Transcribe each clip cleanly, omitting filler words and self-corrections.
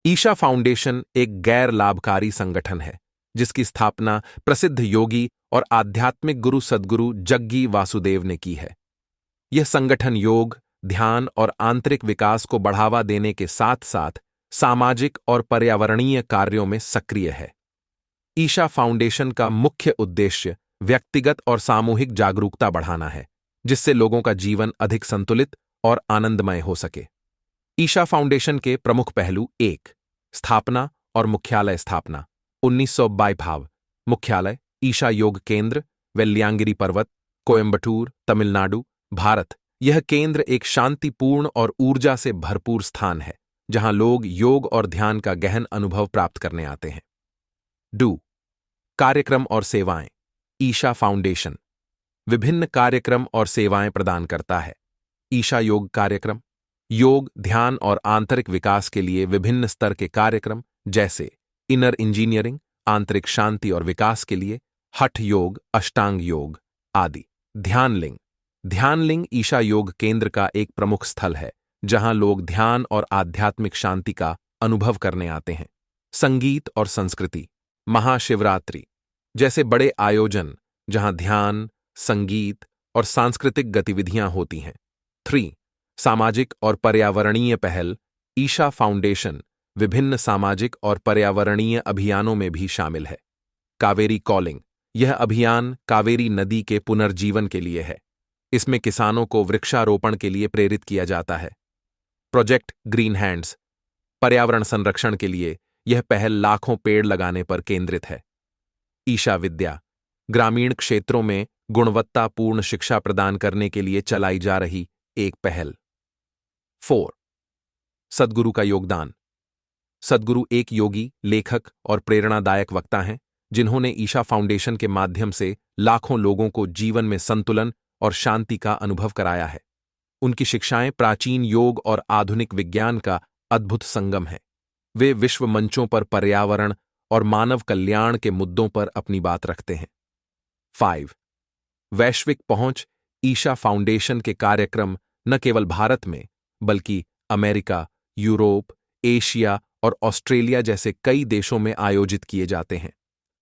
Isha foundation एक गैर लाभकारी संगठन है जिसकी स्थापना प्रसिद्ध योगी और आध्यात्मिक गुरु सद्गुरु जग्गी वासुदेव ने की है। यह संगठन योग, ध्यान और आंतरिक विकास को बढ़ावा देने के साथ साथ सामाजिक और पर्यावरणीय कार्यों में सक्रिय है। ईशा फाउंडेशन का मुख्य उद्देश्य व्यक्तिगत और सामूहिक जागरूकता बढ़ाना है, जिससे लोगों का जीवन अधिक संतुलित और आनंदमय हो सके। ईशा फाउंडेशन के प्रमुख पहलू: 1. स्थापना और मुख्यालय स्थापना 1922 भाव। मुख्यालय ईशा योग केंद्र, वेल्यांगिरी पर्वत, कोयंबटूर, तमिलनाडु, भारत। यह केंद्र एक शांतिपूर्ण और ऊर्जा से भरपूर स्थान है जहां लोग योग और ध्यान का गहन अनुभव प्राप्त करने आते हैं। 2. कार्यक्रम और सेवाएं। ईशा फाउंडेशन विभिन्न कार्यक्रम और सेवाएं प्रदान करता है। ईशा योग कार्यक्रम योग, ध्यान और आंतरिक विकास के लिए विभिन्न स्तर के कार्यक्रम जैसे इनर इंजीनियरिंग, आंतरिक शांति और विकास के लिए हठ योग, अष्टांग योग आदि। ध्यानलिंग ईशा योग केंद्र का एक प्रमुख स्थल है जहां लोग ध्यान और आध्यात्मिक शांति का अनुभव करने आते हैं। संगीत और संस्कृति महाशिवरात्रि जैसे बड़े आयोजन जहां ध्यान, संगीत और सांस्कृतिक गतिविधियां होती हैं। 3. सामाजिक और पर्यावरणीय पहल। ईशा फाउंडेशन विभिन्न सामाजिक और पर्यावरणीय अभियानों में भी शामिल है। कावेरी कॉलिंग यह अभियान कावेरी नदी के पुनर्जीवन के लिए है। इसमें किसानों को वृक्षारोपण के लिए प्रेरित किया जाता है। प्रोजेक्ट ग्रीन हैंड्स पर्यावरण संरक्षण के लिए यह पहल लाखों पेड़ लगाने पर केंद्रित है। ईशा विद्या ग्रामीण क्षेत्रों में गुणवत्तापूर्ण शिक्षा प्रदान करने के लिए चलाई जा रही एक पहल। 4. सद्गुरु का योगदान। सद्गुरु एक योगी, लेखक और प्रेरणादायक वक्ता हैं जिन्होंने ईशा फाउंडेशन के माध्यम से लाखों लोगों को जीवन में संतुलन और शांति का अनुभव कराया है। उनकी शिक्षाएं प्राचीन योग और आधुनिक विज्ञान का अद्भुत संगम है। वे विश्व मंचों पर पर्यावरण और मानव कल्याण के मुद्दों पर अपनी बात रखते हैं। 5. वैश्विक पहुंच। ईशा फाउंडेशन के कार्यक्रम न केवल भारत में बल्कि अमेरिका, यूरोप, एशिया और ऑस्ट्रेलिया जैसे कई देशों में आयोजित किए जाते हैं।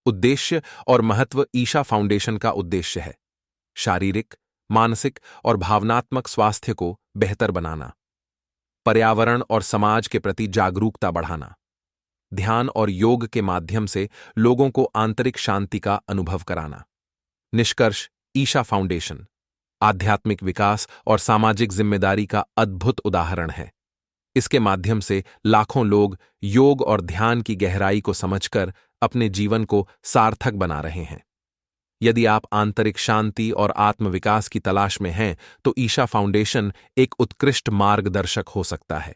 उद्देश्य और महत्व। ईशा फाउंडेशन का उद्देश्य है शारीरिक, मानसिक और भावनात्मक स्वास्थ्य को बेहतर बनाना, पर्यावरण और समाज के प्रति जागरूकता बढ़ाना, ध्यान और योग के माध्यम से लोगों को आंतरिक शांति का अनुभव कराना। निष्कर्ष: ईशा फाउंडेशन आध्यात्मिक विकास और सामाजिक जिम्मेदारी का अद्भुत उदाहरण है। इसके माध्यम से लाखों लोग योग और ध्यान की गहराई को समझकर अपने जीवन को सार्थक बना रहे हैं। यदि आप आंतरिक शांति और आत्मविकास की तलाश में हैं तो ईशा फाउंडेशन एक उत्कृष्ट मार्गदर्शक हो सकता है।